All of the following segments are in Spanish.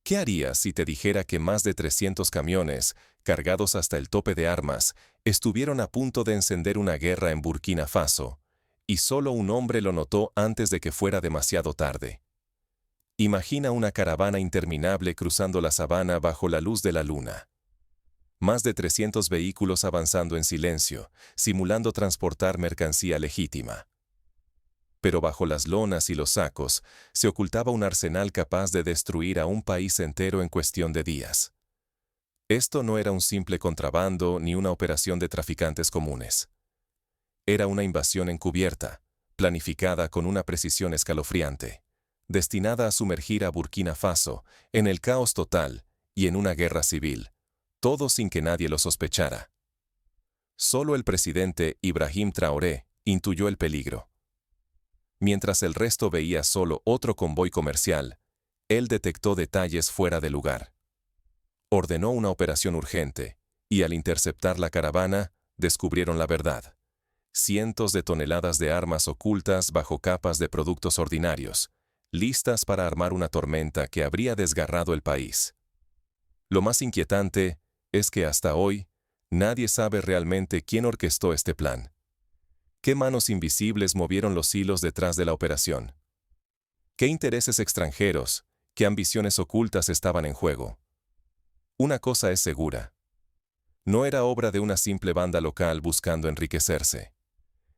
¿Qué harías si te dijera que más de 300 camiones, cargados hasta el tope de armas, estuvieron a punto de encender una guerra en Burkina Faso, y solo un hombre lo notó antes de que fuera demasiado tarde? Imagina una caravana interminable cruzando la sabana bajo la luz de la luna. Más de 300 vehículos avanzando en silencio, simulando transportar mercancía legítima. Pero bajo las lonas y los sacos se ocultaba un arsenal capaz de destruir a un país entero en cuestión de días. Esto no era un simple contrabando ni una operación de traficantes comunes. Era una invasión encubierta, planificada con una precisión escalofriante, destinada a sumergir a Burkina Faso en el caos total y en una guerra civil, todo sin que nadie lo sospechara. Solo el presidente Ibrahim Traoré intuyó el peligro. Mientras el resto veía solo otro convoy comercial, él detectó detalles fuera de lugar. Ordenó una operación urgente, y al interceptar la caravana, descubrieron la verdad. Cientos de toneladas de armas ocultas bajo capas de productos ordinarios, listas para armar una tormenta que habría desgarrado el país. Lo más inquietante es que hasta hoy, nadie sabe realmente quién orquestó este plan. ¿Qué manos invisibles movieron los hilos detrás de la operación? ¿Qué intereses extranjeros, qué ambiciones ocultas estaban en juego? Una cosa es segura. No era obra de una simple banda local buscando enriquecerse.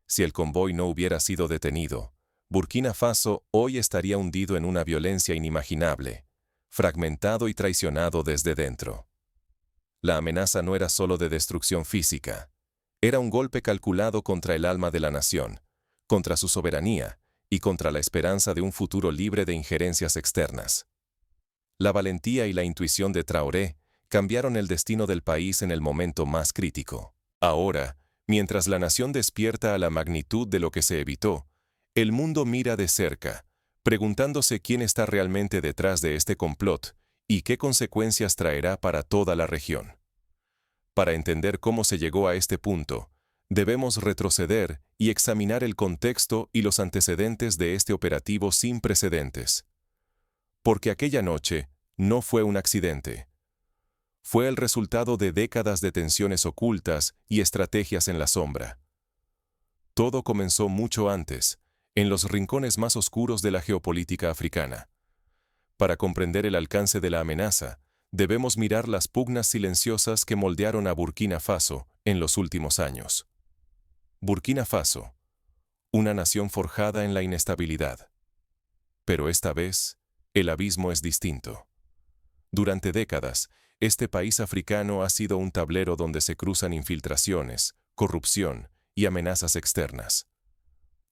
Si el convoy no hubiera sido detenido, Burkina Faso hoy estaría hundido en una violencia inimaginable, fragmentado y traicionado desde dentro. La amenaza no era solo de destrucción física. Era un golpe calculado contra el alma de la nación, contra su soberanía y contra la esperanza de un futuro libre de injerencias externas. La valentía y la intuición de Traoré cambiaron el destino del país en el momento más crítico. Ahora, mientras la nación despierta a la magnitud de lo que se evitó, el mundo mira de cerca, preguntándose quién está realmente detrás de este complot y qué consecuencias traerá para toda la región. Para entender cómo se llegó a este punto, debemos retroceder y examinar el contexto y los antecedentes de este operativo sin precedentes. Porque aquella noche no fue un accidente. Fue el resultado de décadas de tensiones ocultas y estrategias en la sombra. Todo comenzó mucho antes, en los rincones más oscuros de la geopolítica africana. Para comprender el alcance de la amenaza, debemos mirar las pugnas silenciosas que moldearon a Burkina Faso en los últimos años. Burkina Faso, una nación forjada en la inestabilidad. Pero esta vez, el abismo es distinto. Durante décadas, este país africano ha sido un tablero donde se cruzan infiltraciones, corrupción y amenazas externas.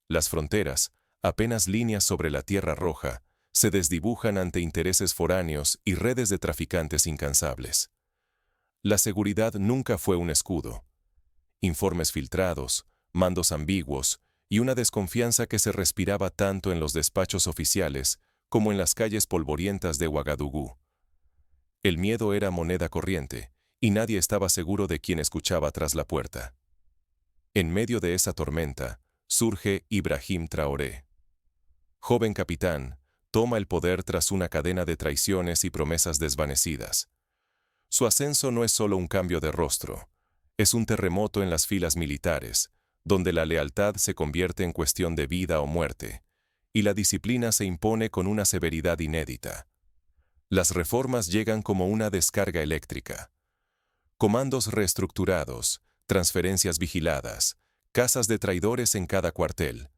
Las fronteras, apenas líneas sobre la tierra roja, se desdibujan ante intereses foráneos y redes de traficantes incansables. La seguridad nunca fue un escudo. Informes filtrados, mandos ambiguos y una desconfianza que se respiraba tanto en los despachos oficiales como en las calles polvorientas de Ouagadougou. El miedo era moneda corriente, y nadie estaba seguro de quién escuchaba tras la puerta. En medio de esa tormenta, surge Ibrahim Traoré. Joven capitán, toma el poder tras una cadena de traiciones y promesas desvanecidas. Su ascenso no es solo un cambio de rostro, es un terremoto en las filas militares, donde la lealtad se convierte en cuestión de vida o muerte, y la disciplina se impone con una severidad inédita. Las reformas llegan como una descarga eléctrica. Comandos reestructurados, transferencias vigiladas, casas de traidores en cada cuartel.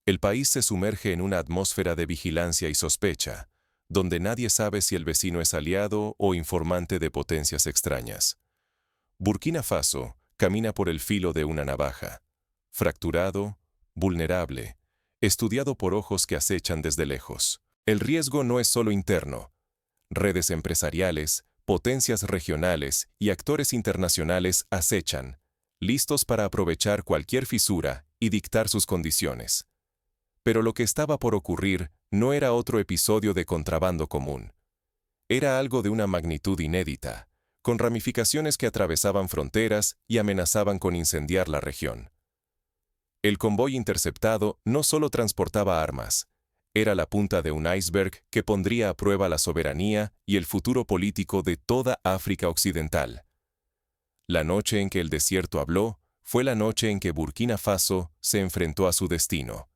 El país se sumerge en una atmósfera de vigilancia y sospecha, donde nadie sabe si el vecino es aliado o informante de potencias extrañas. Burkina Faso camina por el filo de una navaja, fracturado, vulnerable, estudiado por ojos que acechan desde lejos. El riesgo no es solo interno. Redes empresariales, potencias regionales y actores internacionales acechan, listos para aprovechar cualquier fisura y dictar sus condiciones. Pero lo que estaba por ocurrir no era otro episodio de contrabando común. Era algo de una magnitud inédita, con ramificaciones que atravesaban fronteras y amenazaban con incendiar la región. El convoy interceptado no solo transportaba armas, Era la punta de un iceberg que pondría a prueba la soberanía y el futuro político de toda África Occidental. La noche en que el desierto habló fue la noche en que Burkina Faso se enfrentó a su destino.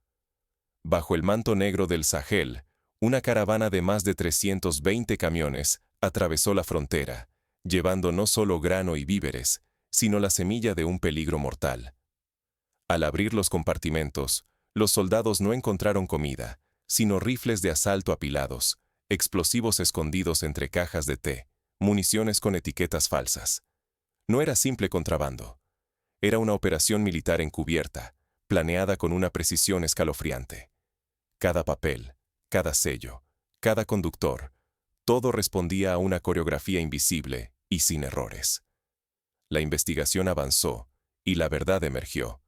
Bajo el manto negro del Sahel, una caravana de más de 320 camiones atravesó la frontera, llevando no solo grano y víveres, sino la semilla de un peligro mortal. Al abrir los compartimentos, los soldados no encontraron comida, sino rifles de asalto apilados, explosivos escondidos entre cajas de té, municiones con etiquetas falsas. No era simple contrabando. Era una operación militar encubierta, planeada con una precisión escalofriante. Cada papel, cada sello, cada conductor, todo respondía a una coreografía invisible y sin errores. La investigación avanzó y la verdad emergió.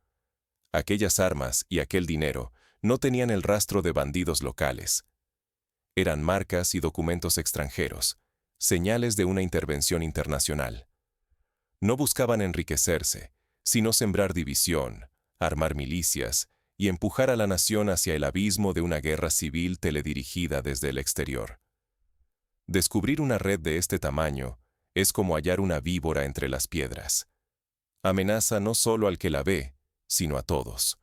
Aquellas armas y aquel dinero no tenían el rastro de bandidos locales. Eran marcas y documentos extranjeros, señales de una intervención internacional. No buscaban enriquecerse, sino sembrar división, armar milicias y empujar a la nación hacia el abismo de una guerra civil teledirigida desde el exterior. Descubrir una red de este tamaño es como hallar una víbora entre las piedras. Amenaza no solo al que la ve, sino a todos.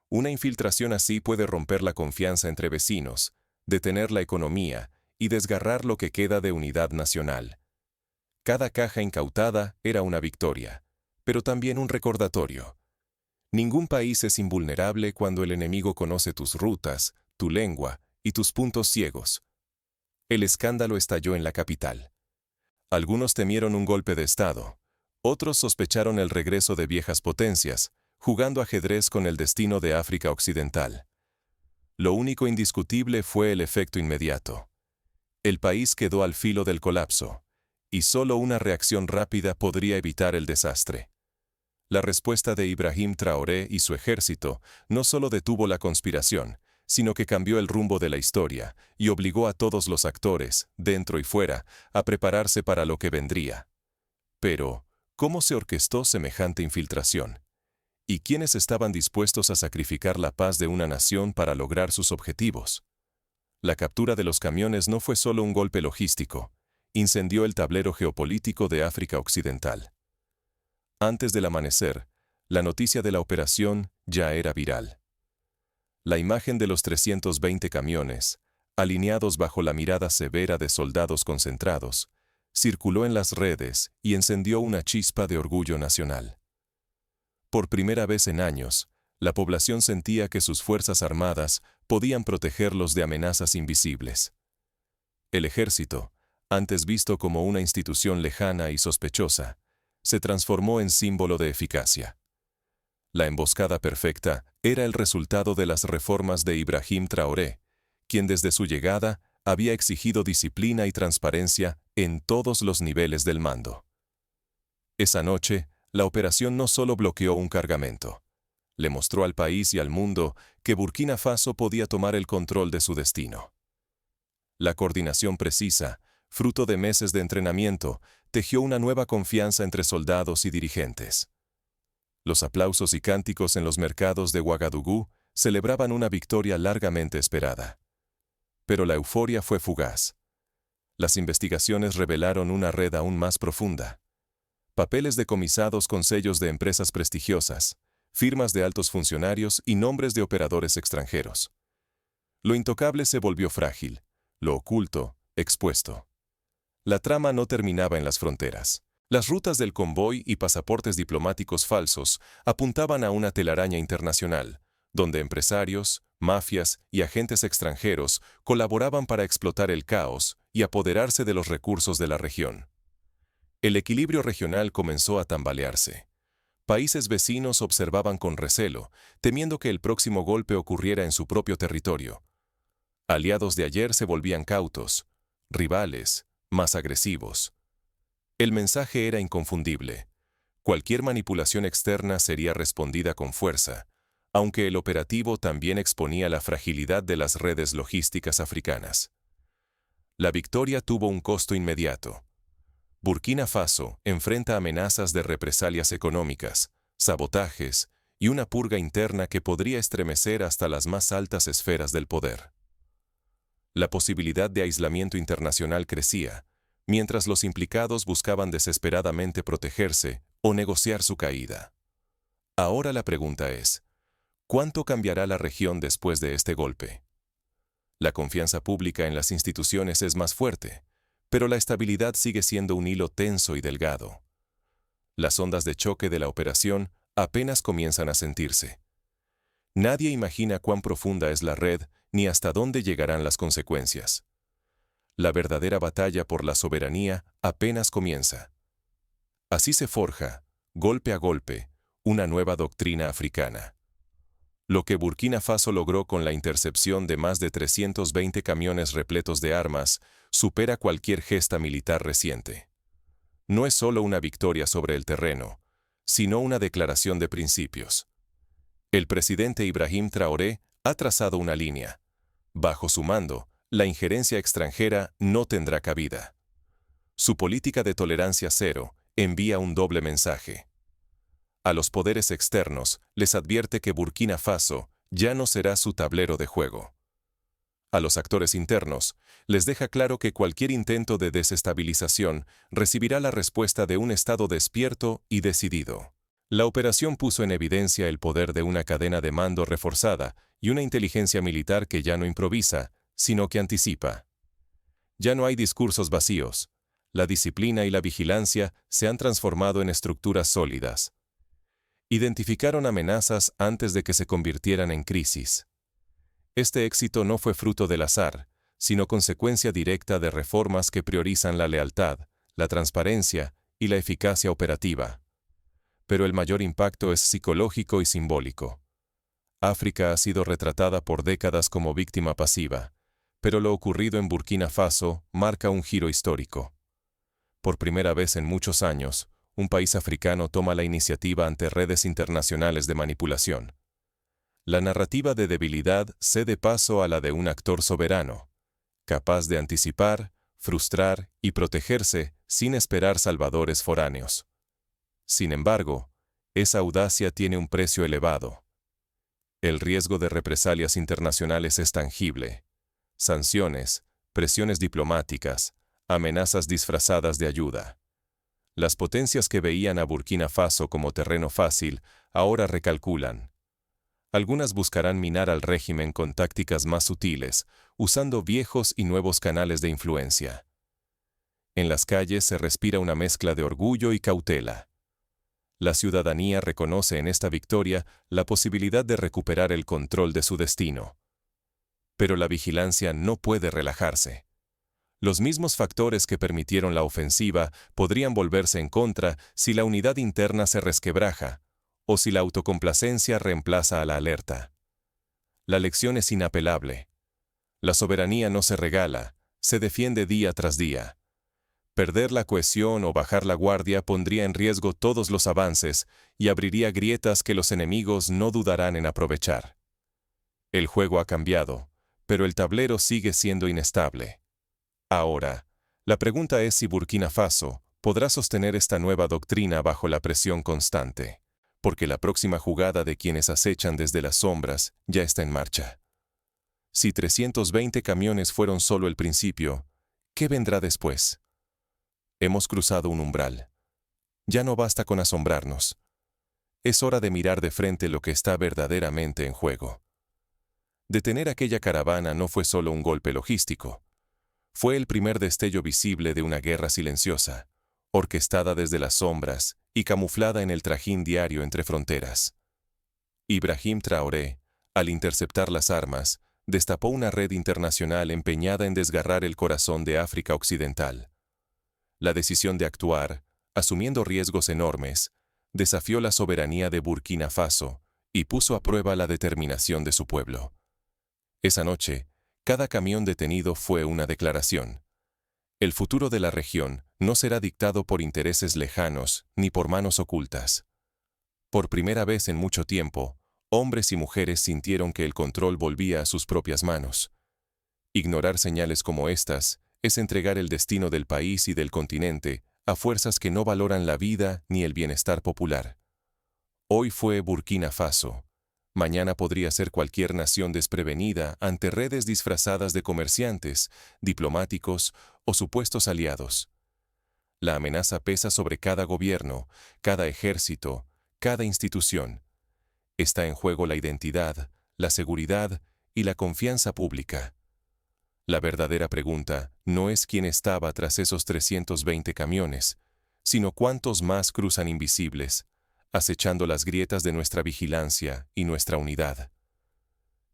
Una infiltración así puede romper la confianza entre vecinos, detener la economía y desgarrar lo que queda de unidad nacional. Cada caja incautada era una victoria, pero también un recordatorio. Ningún país es invulnerable cuando el enemigo conoce tus rutas, tu lengua y tus puntos ciegos. El escándalo estalló en la capital. Algunos temieron un golpe de Estado, otros sospecharon el regreso de viejas potencias, jugando ajedrez con el destino de África Occidental. Lo único indiscutible fue el efecto inmediato. El país quedó al filo del colapso, y solo una reacción rápida podría evitar el desastre. La respuesta de Ibrahim Traoré y su ejército no solo detuvo la conspiración, sino que cambió el rumbo de la historia y obligó a todos los actores, dentro y fuera, a prepararse para lo que vendría. Pero, ¿cómo se orquestó semejante infiltración? ¿Y quiénes estaban dispuestos a sacrificar la paz de una nación para lograr sus objetivos? La captura de los camiones no fue solo un golpe logístico, incendió el tablero geopolítico de África Occidental. Antes del amanecer, la noticia de la operación ya era viral. La imagen de los 320 camiones, alineados bajo la mirada severa de soldados concentrados, circuló en las redes y encendió una chispa de orgullo nacional. Por primera vez en años, la población sentía que sus fuerzas armadas podían protegerlos de amenazas invisibles. El ejército, antes visto como una institución lejana y sospechosa, se transformó en símbolo de eficacia. La emboscada perfecta era el resultado de las reformas de Ibrahim Traoré, quien desde su llegada había exigido disciplina y transparencia en todos los niveles del mando. Esa noche, la operación no solo bloqueó un cargamento, le mostró al país y al mundo que Burkina Faso podía tomar el control de su destino. La coordinación precisa, fruto de meses de entrenamiento, tejió una nueva confianza entre soldados y dirigentes. Los aplausos y cánticos en los mercados de Ouagadougou celebraban una victoria largamente esperada. Pero la euforia fue fugaz. Las investigaciones revelaron una red aún más profunda. Papeles decomisados con sellos de empresas prestigiosas, firmas de altos funcionarios y nombres de operadores extranjeros. Lo intocable se volvió frágil, lo oculto, expuesto. La trama no terminaba en las fronteras. Las rutas del convoy y pasaportes diplomáticos falsos apuntaban a una telaraña internacional, donde empresarios, mafias y agentes extranjeros colaboraban para explotar el caos y apoderarse de los recursos de la región. El equilibrio regional comenzó a tambalearse. Países vecinos observaban con recelo, temiendo que el próximo golpe ocurriera en su propio territorio. Aliados de ayer se volvían cautos, rivales, más agresivos. El mensaje era inconfundible. Cualquier manipulación externa sería respondida con fuerza, aunque el operativo también exponía la fragilidad de las redes logísticas africanas. La victoria tuvo un costo inmediato. Burkina Faso enfrenta amenazas de represalias económicas, sabotajes y una purga interna que podría estremecer hasta las más altas esferas del poder. La posibilidad de aislamiento internacional crecía, mientras los implicados buscaban desesperadamente protegerse o negociar su caída. Ahora la pregunta es, ¿cuánto cambiará la región después de este golpe? La confianza pública en las instituciones es más fuerte, pero la estabilidad sigue siendo un hilo tenso y delgado. Las ondas de choque de la operación apenas comienzan a sentirse. Nadie imagina cuán profunda es la red ni hasta dónde llegarán las consecuencias. La verdadera batalla por la soberanía apenas comienza. Así se forja, golpe a golpe, una nueva doctrina africana. Lo que Burkina Faso logró con la intercepción de más de 320 camiones repletos de armas supera cualquier gesta militar reciente. No es solo una victoria sobre el terreno, sino una declaración de principios. El presidente Ibrahim Traoré ha trazado una línea. Bajo su mando, la injerencia extranjera no tendrá cabida. Su política de tolerancia cero envía un doble mensaje. A los poderes externos les advierte que Burkina Faso ya no será su tablero de juego. A los actores internos les deja claro que cualquier intento de desestabilización recibirá la respuesta de un Estado despierto y decidido. La operación puso en evidencia el poder de una cadena de mando reforzada y una inteligencia militar que ya no improvisa, sino que anticipa. Ya no hay discursos vacíos. La disciplina y la vigilancia se han transformado en estructuras sólidas. Identificaron amenazas antes de que se convirtieran en crisis. Este éxito no fue fruto del azar, sino consecuencia directa de reformas que priorizan la lealtad, la transparencia y la eficacia operativa. Pero el mayor impacto es psicológico y simbólico. África ha sido retratada por décadas como víctima pasiva, pero lo ocurrido en Burkina Faso marca un giro histórico. Por primera vez en muchos años, un país africano toma la iniciativa ante redes internacionales de manipulación. La narrativa de debilidad cede paso a la de un actor soberano, capaz de anticipar, frustrar y protegerse sin esperar salvadores foráneos. Sin embargo, esa audacia tiene un precio elevado. El riesgo de represalias internacionales es tangible. Sanciones, presiones diplomáticas, amenazas disfrazadas de ayuda. Las potencias que veían a Burkina Faso como terreno fácil, ahora recalculan. Algunas buscarán minar al régimen con tácticas más sutiles, usando viejos y nuevos canales de influencia. En las calles se respira una mezcla de orgullo y cautela. La ciudadanía reconoce en esta victoria la posibilidad de recuperar el control de su destino. Pero la vigilancia no puede relajarse. Los mismos factores que permitieron la ofensiva podrían volverse en contra si la unidad interna se resquebraja, o si la autocomplacencia reemplaza a la alerta. La lección es inapelable. La soberanía no se regala, se defiende día tras día. Perder la cohesión o bajar la guardia pondría en riesgo todos los avances y abriría grietas que los enemigos no dudarán en aprovechar. El juego ha cambiado, pero el tablero sigue siendo inestable. Ahora, la pregunta es si Burkina Faso podrá sostener esta nueva doctrina bajo la presión constante, porque la próxima jugada de quienes acechan desde las sombras ya está en marcha. Si 320 camiones fueron solo el principio, ¿qué vendrá después? Hemos cruzado un umbral. Ya no basta con asombrarnos. Es hora de mirar de frente lo que está verdaderamente en juego. Detener aquella caravana no fue solo un golpe logístico. Fue el primer destello visible de una guerra silenciosa, orquestada desde las sombras y camuflada en el trajín diario entre fronteras. Ibrahim Traoré, al interceptar las armas, destapó una red internacional empeñada en desgarrar el corazón de África Occidental. La decisión de actuar, asumiendo riesgos enormes, desafió la soberanía de Burkina Faso y puso a prueba la determinación de su pueblo. Esa noche, cada camión detenido fue una declaración. El futuro de la región no será dictado por intereses lejanos ni por manos ocultas. Por primera vez en mucho tiempo, hombres y mujeres sintieron que el control volvía a sus propias manos. Ignorar señales como estas es entregar el destino del país y del continente a fuerzas que no valoran la vida ni el bienestar popular. Hoy fue Burkina Faso, Mañana podría ser cualquier nación desprevenida ante redes disfrazadas de comerciantes, diplomáticos o supuestos aliados. La amenaza pesa sobre cada gobierno, cada ejército, cada institución. Está en juego la identidad, la seguridad y la confianza pública. La verdadera pregunta no es quién estaba tras esos 320 camiones, sino cuántos más cruzan invisibles, acechando las grietas de nuestra vigilancia y nuestra unidad.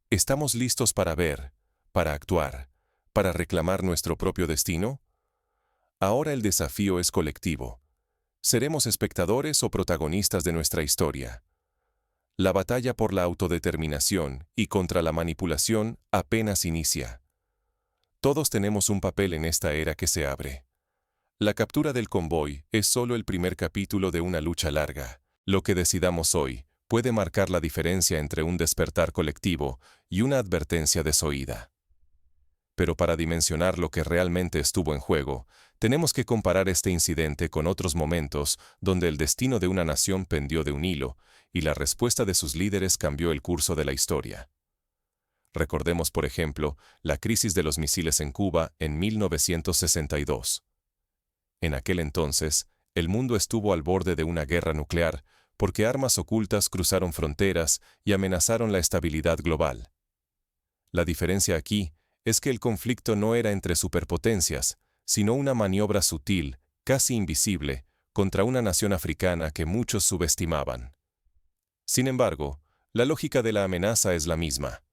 ¿Estamos listos para ver, para actuar, para reclamar nuestro propio destino? Ahora el desafío es colectivo. ¿Seremos espectadores o protagonistas de nuestra historia? La batalla por la autodeterminación y contra la manipulación apenas inicia. Todos tenemos un papel en esta era que se abre. La captura del convoy es solo el primer capítulo de una lucha larga. Lo que decidamos hoy puede marcar la diferencia entre un despertar colectivo y una advertencia desoída. Pero para dimensionar lo que realmente estuvo en juego, tenemos que comparar este incidente con otros momentos donde el destino de una nación pendió de un hilo y la respuesta de sus líderes cambió el curso de la historia. Recordemos, por ejemplo, la crisis de los misiles en Cuba en 1962. En aquel entonces, el mundo estuvo al borde de una guerra nuclear porque armas ocultas cruzaron fronteras y amenazaron la estabilidad global. La diferencia aquí es que el conflicto no era entre superpotencias, sino una maniobra sutil, casi invisible, contra una nación africana que muchos subestimaban. Sin embargo, la lógica de la amenaza es la misma.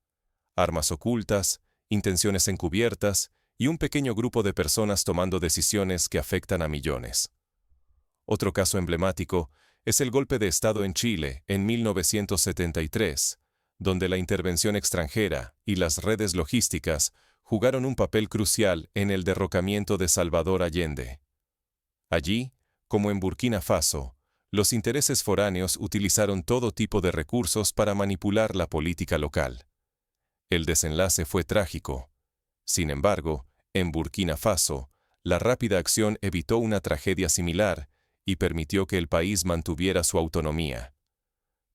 Armas ocultas, intenciones encubiertas y un pequeño grupo de personas tomando decisiones que afectan a millones. Otro caso emblemático es el golpe de Estado en Chile en 1973, donde la intervención extranjera y las redes logísticas jugaron un papel crucial en el derrocamiento de Salvador Allende. Allí, como en Burkina Faso, los intereses foráneos utilizaron todo tipo de recursos para manipular la política local. El desenlace fue trágico. Sin embargo, en Burkina Faso, la rápida acción evitó una tragedia similar y permitió que el país mantuviera su autonomía.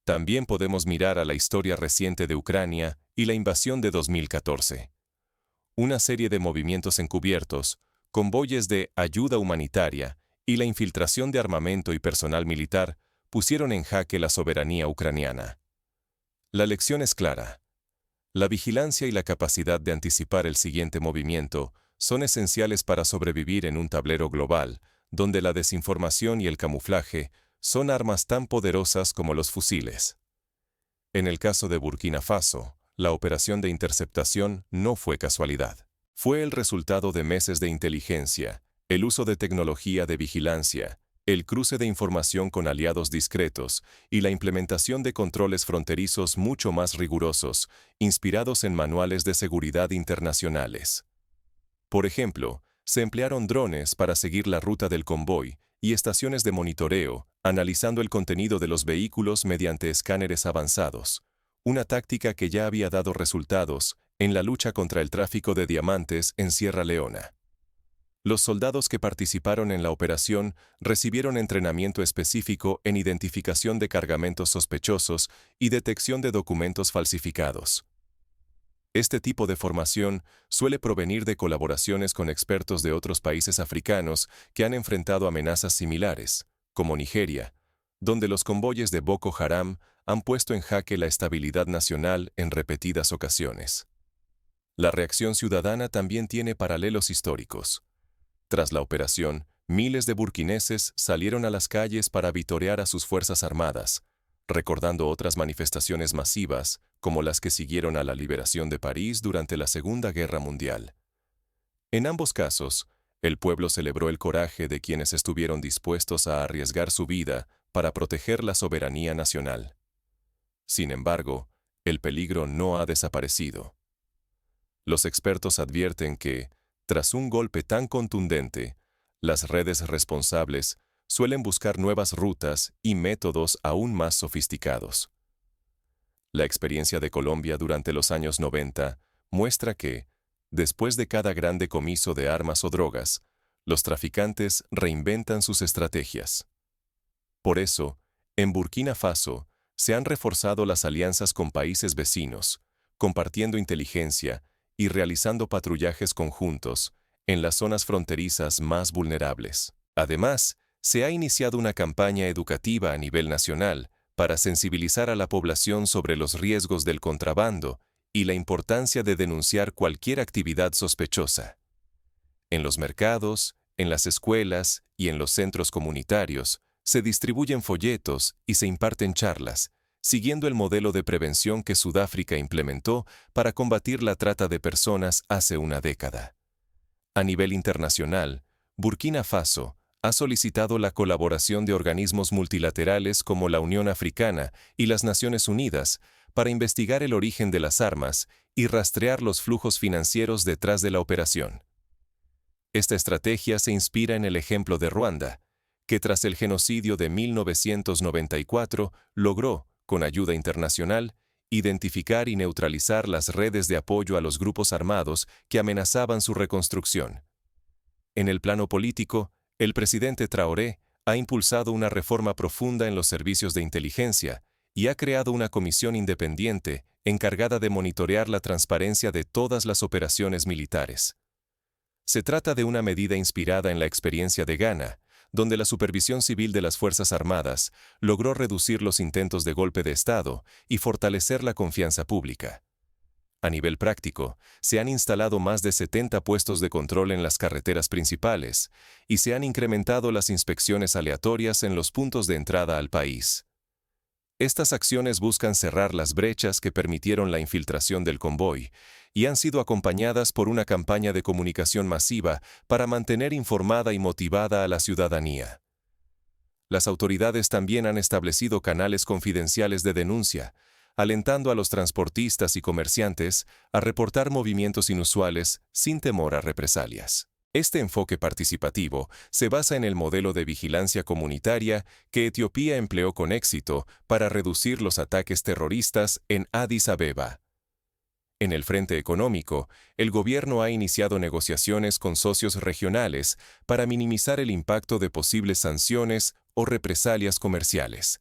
También podemos mirar a la historia reciente de Ucrania y la invasión de 2014. Una serie de movimientos encubiertos, convoyes de ayuda humanitaria y la infiltración de armamento y personal militar pusieron en jaque la soberanía ucraniana. La lección es clara. La vigilancia y la capacidad de anticipar el siguiente movimiento son esenciales para sobrevivir en un tablero global, donde la desinformación y el camuflaje son armas tan poderosas como los fusiles. En el caso de Burkina Faso, la operación de interceptación no fue casualidad. Fue el resultado de meses de inteligencia, el uso de tecnología de vigilancia, el cruce de información con aliados discretos y la implementación de controles fronterizos mucho más rigurosos, inspirados en manuales de seguridad internacionales. Por ejemplo, se emplearon drones para seguir la ruta del convoy y estaciones de monitoreo, analizando el contenido de los vehículos mediante escáneres avanzados, una táctica que ya había dado resultados en la lucha contra el tráfico de diamantes en Sierra Leona. Los soldados que participaron en la operación recibieron entrenamiento específico en identificación de cargamentos sospechosos y detección de documentos falsificados. Este tipo de formación suele provenir de colaboraciones con expertos de otros países africanos que han enfrentado amenazas similares, como Nigeria, donde los convoyes de Boko Haram han puesto en jaque la estabilidad nacional en repetidas ocasiones. La reacción ciudadana también tiene paralelos históricos. Tras la operación, miles de burkineses salieron a las calles para vitorear a sus fuerzas armadas, recordando otras manifestaciones masivas, como las que siguieron a la liberación de París durante la Segunda Guerra Mundial. En ambos casos, el pueblo celebró el coraje de quienes estuvieron dispuestos a arriesgar su vida para proteger la soberanía nacional. Sin embargo, el peligro no ha desaparecido. Los expertos advierten que, tras un golpe tan contundente, las redes responsables suelen buscar nuevas rutas y métodos aún más sofisticados. La experiencia de Colombia durante los años 90 muestra que, después de cada gran decomiso de armas o drogas, los traficantes reinventan sus estrategias. Por eso, en Burkina Faso, Se han reforzado las alianzas con países vecinos, compartiendo inteligencia y realizando patrullajes conjuntos en las zonas fronterizas más vulnerables. Además, se ha iniciado una campaña educativa a nivel nacional para sensibilizar a la población sobre los riesgos del contrabando y la importancia de denunciar cualquier actividad sospechosa. En los mercados, en las escuelas y en los centros comunitarios se distribuyen folletos y se imparten charlas, siguiendo el modelo de prevención que Sudáfrica implementó para combatir la trata de personas hace una década. A nivel internacional, Burkina Faso ha solicitado la colaboración de organismos multilaterales como la Unión Africana y las Naciones Unidas para investigar el origen de las armas y rastrear los flujos financieros detrás de la operación. Esta estrategia se inspira en el ejemplo de Ruanda, que tras el genocidio de 1994 logró, con ayuda internacional, identificar y neutralizar las redes de apoyo a los grupos armados que amenazaban su reconstrucción. En el plano político, el presidente Traoré ha impulsado una reforma profunda en los servicios de inteligencia y ha creado una comisión independiente encargada de monitorear la transparencia de todas las operaciones militares. Se trata de una medida inspirada en la experiencia de Ghana, donde la supervisión civil de las Fuerzas Armadas logró reducir los intentos de golpe de Estado y fortalecer la confianza pública. A nivel práctico, se han instalado más de 70 puestos de control en las carreteras principales y se han incrementado las inspecciones aleatorias en los puntos de entrada al país. Estas acciones buscan cerrar las brechas que permitieron la infiltración del convoy y han sido acompañadas por una campaña de comunicación masiva para mantener informada y motivada a la ciudadanía. Las autoridades también han establecido canales confidenciales de denuncia, alentando a los transportistas y comerciantes a reportar movimientos inusuales sin temor a represalias. Este enfoque participativo se basa en el modelo de vigilancia comunitaria que Etiopía empleó con éxito para reducir los ataques terroristas en Addis Abeba. En el frente económico, el gobierno ha iniciado negociaciones con socios regionales para minimizar el impacto de posibles sanciones o represalias comerciales.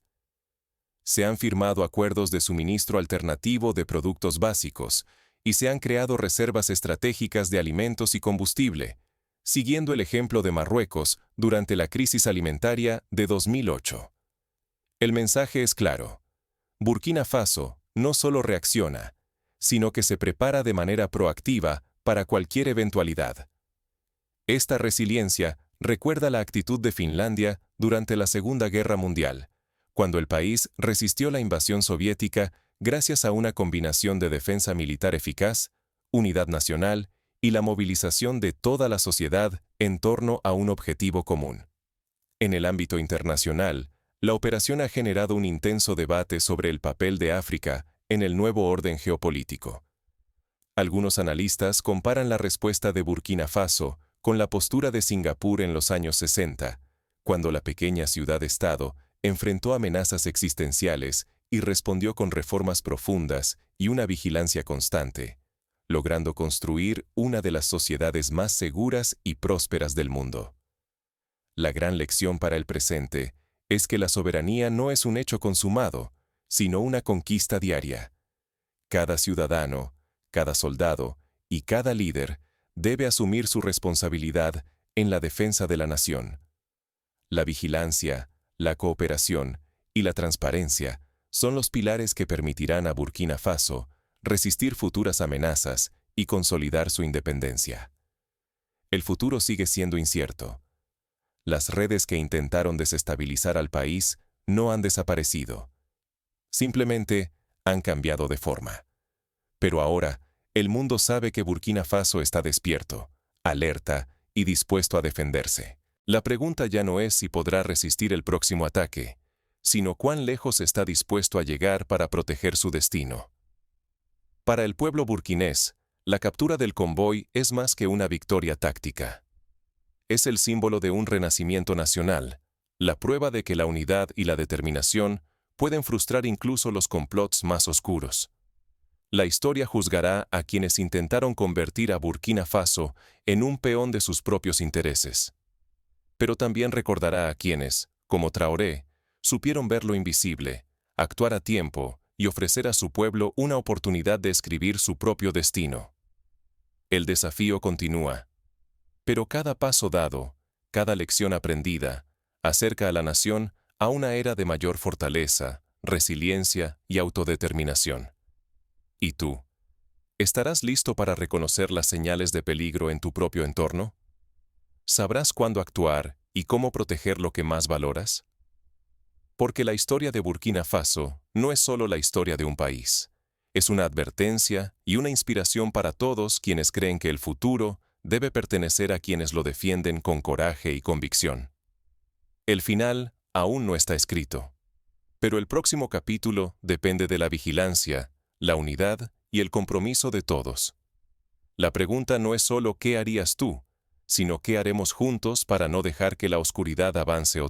Se han firmado acuerdos de suministro alternativo de productos básicos y se han creado reservas estratégicas de alimentos y combustible, siguiendo el ejemplo de Marruecos durante la crisis alimentaria de 2008. El mensaje es claro. Burkina Faso no solo reacciona, sino que se prepara de manera proactiva para cualquier eventualidad. Esta resiliencia recuerda la actitud de Finlandia durante la Segunda Guerra Mundial, cuando el país resistió la invasión soviética gracias a una combinación de defensa militar eficaz, unidad nacional y la movilización de toda la sociedad en torno a un objetivo común. En el ámbito internacional, la operación ha generado un intenso debate sobre el papel de África en el nuevo orden geopolítico. Algunos analistas comparan la respuesta de Burkina Faso con la postura de Singapur en los años 60, cuando la pequeña ciudad-estado enfrentó amenazas existenciales y respondió con reformas profundas y una vigilancia constante, logrando construir una de las sociedades más seguras y prósperas del mundo. La gran lección para el presente es que la soberanía no es un hecho consumado, sino una conquista diaria. Cada ciudadano, cada soldado y cada líder debe asumir su responsabilidad en la defensa de la nación. La vigilancia, la cooperación y la transparencia son los pilares que permitirán a Burkina Faso resistir futuras amenazas y consolidar su independencia. El futuro sigue siendo incierto. Las redes que intentaron desestabilizar al país no han desaparecido. Simplemente han cambiado de forma. Pero ahora, el mundo sabe que Burkina Faso está despierto, alerta y dispuesto a defenderse. La pregunta ya no es si podrá resistir el próximo ataque, sino cuán lejos está dispuesto a llegar para proteger su destino. Para el pueblo burkinés, la captura del convoy es más que una victoria táctica. Es el símbolo de un renacimiento nacional, la prueba de que la unidad y la determinación pueden frustrar incluso los complots más oscuros. La historia juzgará a quienes intentaron convertir a Burkina Faso en un peón de sus propios intereses. Pero también recordará a quienes, como Traoré, supieron ver lo invisible, actuar a tiempo y ofrecer a su pueblo una oportunidad de escribir su propio destino. El desafío continúa. Pero cada paso dado, cada lección aprendida, acerca a la nación a una era de mayor fortaleza, resiliencia y autodeterminación. ¿Y tú? ¿Estarás listo para reconocer las señales de peligro en tu propio entorno? ¿Sabrás cuándo actuar y cómo proteger lo que más valoras? Porque la historia de Burkina Faso no es solo la historia de un país. Es una advertencia y una inspiración para todos quienes creen que el futuro debe pertenecer a quienes lo defienden con coraje y convicción. El final aún no está escrito. Pero el próximo capítulo depende de la vigilancia, la unidad y el compromiso de todos. La pregunta no es solo ¿qué harías tú?, sino ¿qué haremos juntos para no dejar que la oscuridad avance